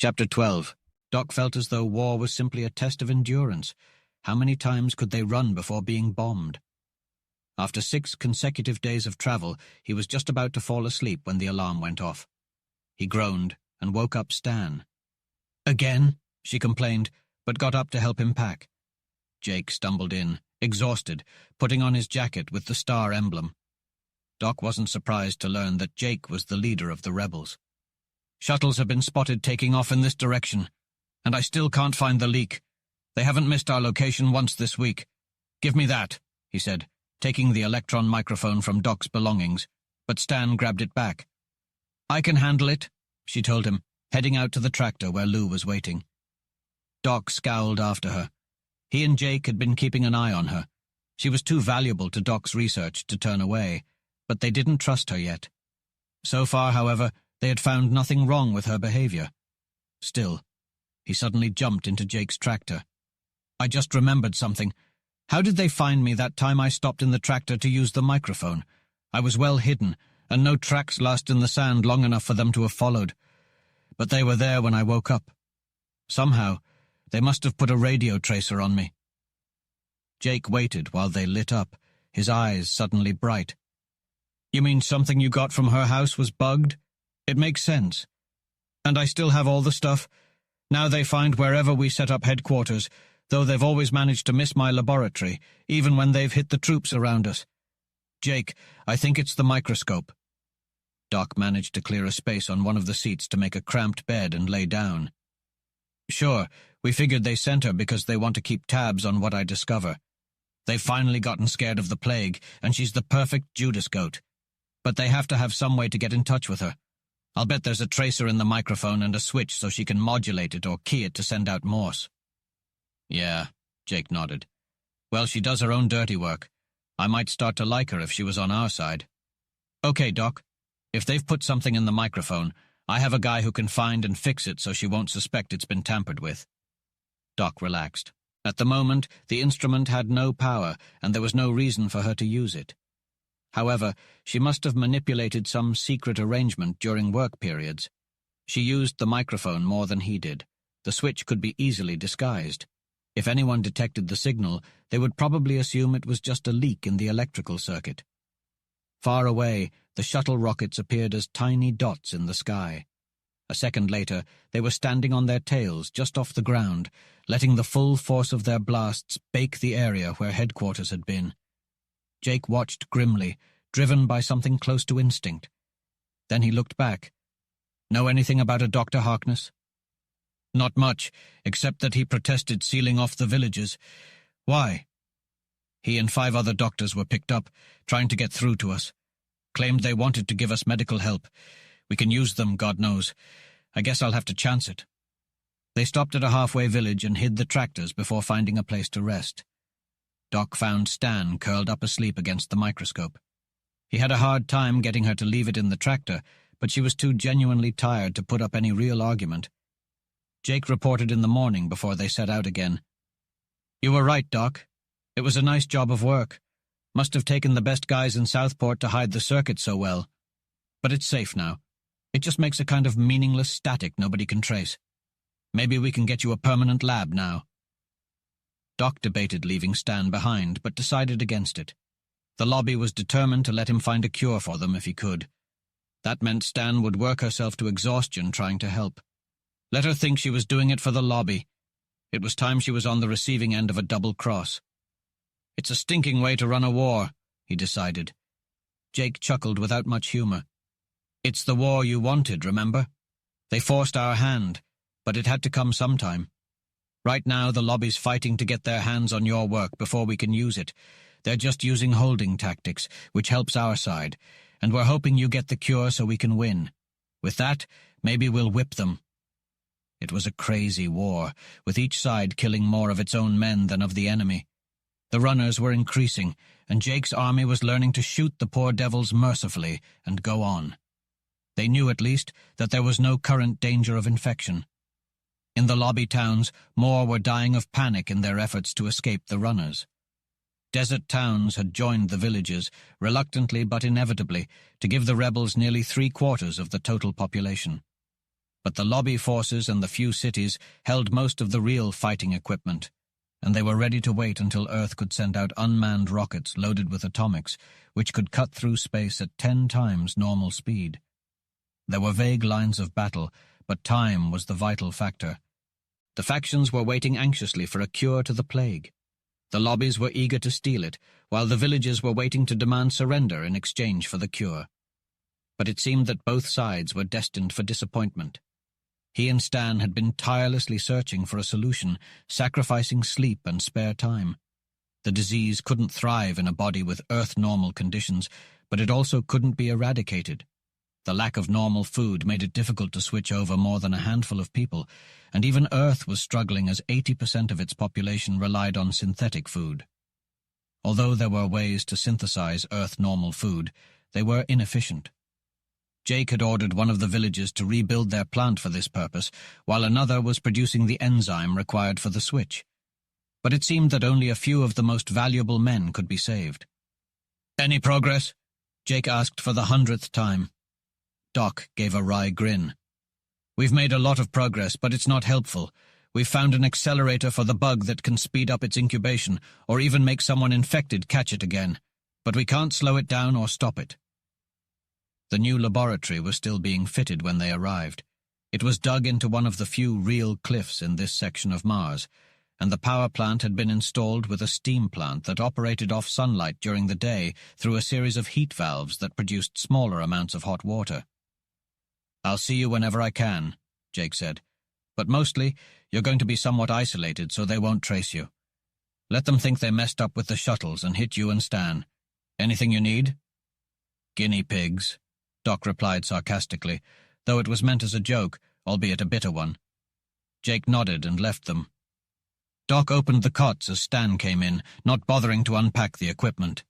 Chapter 12. Doc felt as though war was simply a test of endurance. How many times could they run before being bombed? After 6 consecutive days of travel, he was just about to fall asleep when the alarm went off. He groaned and woke up Stan. "Again?" she complained, but got up to help him pack. Jake stumbled in, exhausted, putting on his jacket with the star emblem. Doc wasn't surprised to learn that Jake was the leader of the rebels. "Shuttles have been spotted taking off in this direction, and I still can't find the leak. They haven't missed our location once this week. Give me that," he said, taking the electron microphone from Doc's belongings, but Stan grabbed it back. "I can handle it," she told him, heading out to the tractor where Lou was waiting. Doc scowled after her. He and Jake had been keeping an eye on her. She was too valuable to Doc's research to turn away, but they didn't trust her yet. So far, however, they had found nothing wrong with her behavior. Still, he suddenly jumped into Jake's tractor. "I just remembered something. How did they find me that time I stopped in the tractor to use the microphone? I was well hidden, and no tracks last in the sand long enough for them to have followed. But they were there when I woke up. Somehow, they must have put a radio tracer on me." Jake waited while they lit up, his eyes suddenly bright. "You mean something you got from her house was bugged? It makes sense. And I still have all the stuff. Now they find wherever we set up headquarters, though they've always managed to miss my laboratory, even when they've hit the troops around us. Jake, I think it's the microscope." Doc managed to clear a space on one of the seats to make a cramped bed and lay down. "Sure, we figured they sent her because they want to keep tabs on what I discover. They've finally gotten scared of the plague, and she's the perfect Judas goat. But they have to have some way to get in touch with her. I'll bet there's a tracer in the microphone and a switch so she can modulate it or key it to send out Morse." "Yeah," Jake nodded. "Well, she does her own dirty work. I might start to like her if she was on our side." "Okay, Doc. If they've put something in the microphone, I have a guy who can find and fix it so she won't suspect it's been tampered with." Doc relaxed. At the moment, the instrument had no power, and there was no reason for her to use it. However, she must have manipulated some secret arrangement during work periods. She used the microphone more than he did. The switch could be easily disguised. If anyone detected the signal, they would probably assume it was just a leak in the electrical circuit. Far away, the shuttle rockets appeared as tiny dots in the sky. A second later, they were standing on their tails just off the ground, letting the full force of their blasts bake the area where headquarters had been. Jake watched grimly, driven by something close to instinct. Then he looked back. "Know anything about a Dr. Harkness?" "Not much, except that he protested sealing off the villages. Why?" "He and 5 other doctors were picked up, trying to get through to us. Claimed they wanted to give us medical help. We can use them, God knows. I guess I'll have to chance it." They stopped at a halfway village and hid the tractors before finding a place to rest. Doc found Stan curled up asleep against the microscope. He had a hard time getting her to leave it in the tractor, but she was too genuinely tired to put up any real argument. Jake reported in the morning before they set out again. "You were right, Doc. It was a nice job of work. Must have taken the best guys in Southport to hide the circuit so well. But it's safe now. It just makes a kind of meaningless static nobody can trace. Maybe we can get you a permanent lab now." Doc debated leaving Stan behind, but decided against it. The lobby was determined to let him find a cure for them if he could. That meant Stan would work herself to exhaustion trying to help. Let her think she was doing it for the lobby. It was time she was on the receiving end of a double cross. "It's a stinking way to run a war," he decided. Jake chuckled without much humor. "It's the war you wanted, remember? They forced our hand, but it had to come sometime. Right now, the lobby's fighting to get their hands on your work before we can use it. They're just using holding tactics, which helps our side, and we're hoping you get the cure so we can win. With that, maybe we'll whip them." It was a crazy war, with each side killing more of its own men than of the enemy. The runners were increasing, and Jake's army was learning to shoot the poor devils mercifully and go on. They knew, at least, that there was no current danger of infection. In the lobby towns, more were dying of panic in their efforts to escape the runners. Desert towns had joined the villages, reluctantly but inevitably, to give the rebels nearly 3/4 of the total population. But the lobby forces and the few cities held most of the real fighting equipment, and they were ready to wait until Earth could send out unmanned rockets loaded with atomics, which could cut through space at 10 times normal speed. There were vague lines of battle, but time was the vital factor. The factions were waiting anxiously for a cure to the plague. The lobbies were eager to steal it, while the villages were waiting to demand surrender in exchange for the cure. But it seemed that both sides were destined for disappointment. He and Stan had been tirelessly searching for a solution, sacrificing sleep and spare time. The disease couldn't thrive in a body with Earth-normal conditions, but it also couldn't be eradicated. The lack of normal food made it difficult to switch over more than a handful of people, and even Earth was struggling as 80% of its population relied on synthetic food. Although there were ways to synthesize Earth-normal food, they were inefficient. Jake had ordered one of the villages to rebuild their plant for this purpose, while another was producing the enzyme required for the switch. But it seemed that only a few of the most valuable men could be saved. "Any progress?" Jake asked for the 100th time. Doc gave a wry grin. "We've made a lot of progress, but it's not helpful. We've found an accelerator for the bug that can speed up its incubation, or even make someone infected catch it again. But we can't slow it down or stop it." The new laboratory was still being fitted when they arrived. It was dug into one of the few real cliffs in this section of Mars, and the power plant had been installed with a steam plant that operated off sunlight during the day through a series of heat valves that produced smaller amounts of hot water. "I'll see you whenever I can," Jake said. "But mostly, you're going to be somewhat isolated so they won't trace you. Let them think they messed up with the shuttles and hit you and Stan. Anything you need?" "Guinea pigs," Doc replied sarcastically, though it was meant as a joke, albeit a bitter one. Jake nodded and left them. Doc opened the cots as Stan came in, not bothering to unpack the equipment.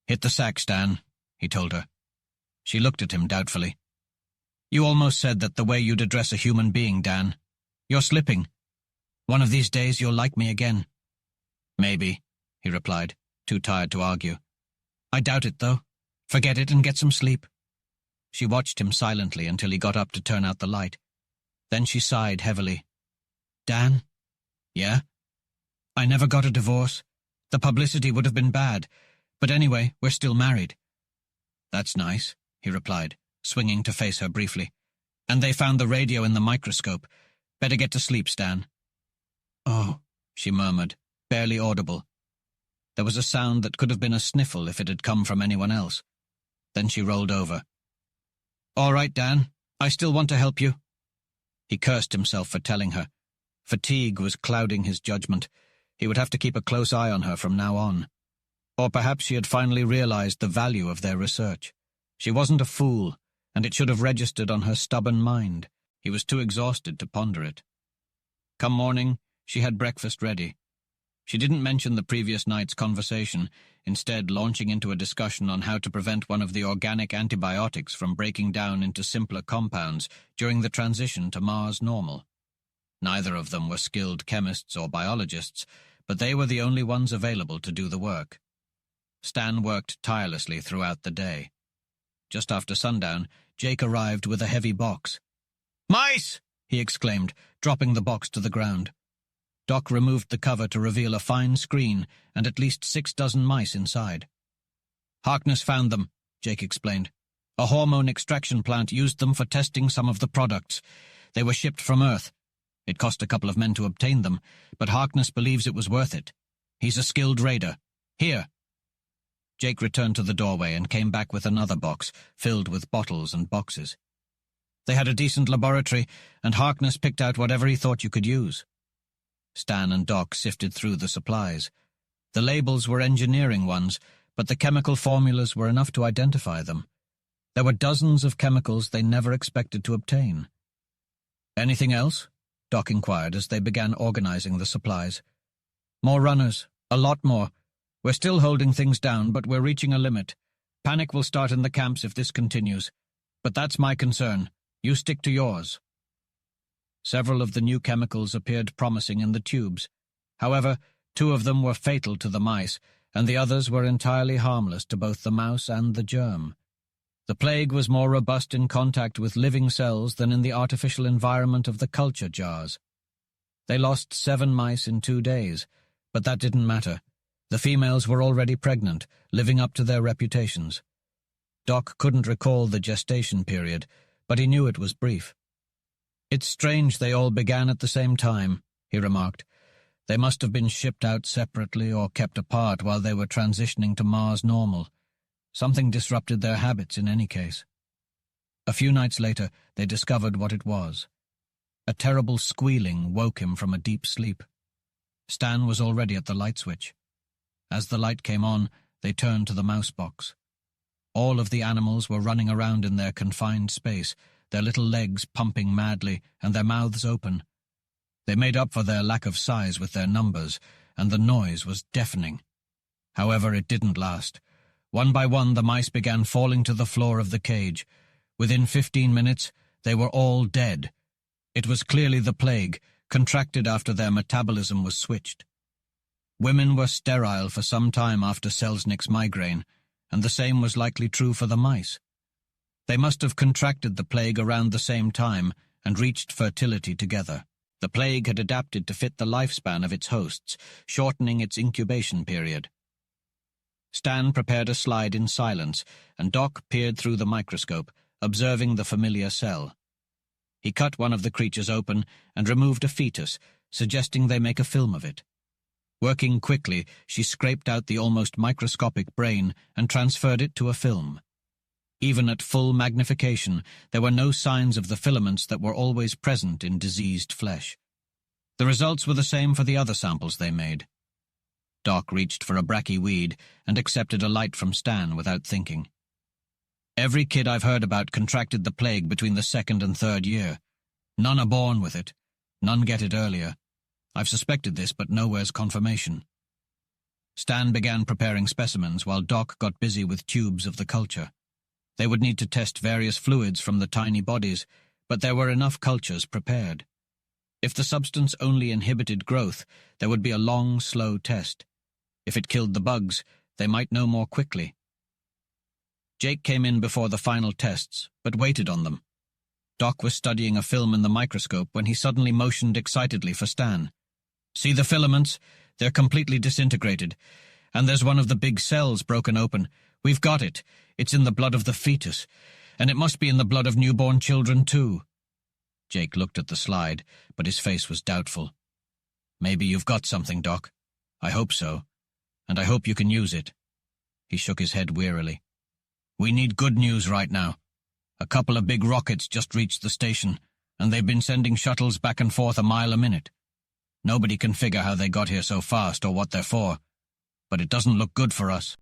"Hit the sack, Stan," he told her. She looked at him doubtfully. "You almost said that the way you'd address a human being, Dan. You're slipping. One of these days you'll like me again." "Maybe," he replied, too tired to argue. "I doubt it, though. Forget it and get some sleep." She watched him silently until he got up to turn out the light. Then she sighed heavily. "Dan?" "Yeah?" "I never got a divorce. The publicity would have been bad. But anyway, we're still married." "That's nice," he replied, swinging to face her briefly. "And they found the radio in the microscope. Better get to sleep, Stan." "Oh," she murmured, barely audible. There was a sound that could have been a sniffle if it had come from anyone else. Then she rolled over. "All right, Dan. I still want to help you." He cursed himself for telling her. Fatigue was clouding his judgment. He would have to keep a close eye on her from now on. Or perhaps she had finally realized the value of their research. She wasn't a fool, and it should have registered on her stubborn mind. He was too exhausted to ponder it. Come morning, she had breakfast ready. She didn't mention the previous night's conversation, instead launching into a discussion on how to prevent one of the organic antibiotics from breaking down into simpler compounds during the transition to Mars normal. Neither of them were skilled chemists or biologists, but they were the only ones available to do the work. Stan worked tirelessly throughout the day. Just after sundown, Jake arrived with a heavy box. "Mice!" he exclaimed, dropping the box to the ground. Doc removed the cover to reveal a fine screen and at least 6 dozen mice inside. "Harkness found them," Jake explained. "A hormone extraction plant used them for testing some of the products. They were shipped from Earth. It cost a couple of men to obtain them, but Harkness believes it was worth it. He's a skilled raider. Here." Jake returned to the doorway and came back with another box, filled with bottles and boxes. They had a decent laboratory, and Harkness picked out whatever he thought you could use. Stan and Doc sifted through the supplies. The labels were engineering ones, but the chemical formulas were enough to identify them. There were dozens of chemicals they never expected to obtain. "Anything else?" Doc inquired as they began organizing the supplies. "More runners, a lot more. We're still holding things down, but we're reaching a limit. Panic will start in the camps if this continues. But that's my concern. You stick to yours." Several of the new chemicals appeared promising in the tubes. However, 2 of them were fatal to the mice, and the others were entirely harmless to both the mouse and the germ. The plague was more robust in contact with living cells than in the artificial environment of the culture jars. They lost 7 mice in 2 days, but that didn't matter. The females were already pregnant, living up to their reputations. Doc couldn't recall the gestation period, but he knew it was brief. "It's strange they all began at the same time," he remarked. "They must have been shipped out separately or kept apart while they were transitioning to Mars normal. Something disrupted their habits in any case." A few nights later, they discovered what it was. A terrible squealing woke him from a deep sleep. Stan was already at the light switch. As the light came on, they turned to the mouse box. All of the animals were running around in their confined space, their little legs pumping madly and their mouths open. They made up for their lack of size with their numbers, and the noise was deafening. However, it didn't last. One by one, the mice began falling to the floor of the cage. Within 15 minutes, they were all dead. It was clearly the plague, contracted after their metabolism was switched. Women were sterile for some time after Selznick's migraine, and the same was likely true for the mice. They must have contracted the plague around the same time and reached fertility together. The plague had adapted to fit the lifespan of its hosts, shortening its incubation period. Stan prepared a slide in silence, and Doc peered through the microscope, observing the familiar cell. He cut one of the creatures open and removed a fetus, suggesting they make a film of it. Working quickly, she scraped out the almost microscopic brain and transferred it to a film. Even at full magnification, there were no signs of the filaments that were always present in diseased flesh. The results were the same for the other samples they made. Doc reached for a bracky weed and accepted a light from Stan without thinking. "Every kid I've heard about contracted the plague between the 2nd and 3rd year. None are born with it. None get it earlier. I've suspected this, but nowhere's confirmation." Stan began preparing specimens while Doc got busy with tubes of the culture. They would need to test various fluids from the tiny bodies, but there were enough cultures prepared. If the substance only inhibited growth, there would be a long, slow test. If it killed the bugs, they might know more quickly. Jake came in before the final tests, but waited on them. Doc was studying a film in the microscope when he suddenly motioned excitedly for Stan. "See the filaments? They're completely disintegrated. And there's one of the big cells broken open. We've got it. It's in the blood of the fetus. And it must be in the blood of newborn children, too." Jake looked at the slide, but his face was doubtful. "Maybe you've got something, Doc. I hope so. And I hope you can use it." He shook his head wearily. "We need good news right now. A couple of big rockets just reached the station, and they've been sending shuttles back and forth a mile a minute. Nobody can figure how they got here so fast or what they're for, but it doesn't look good for us."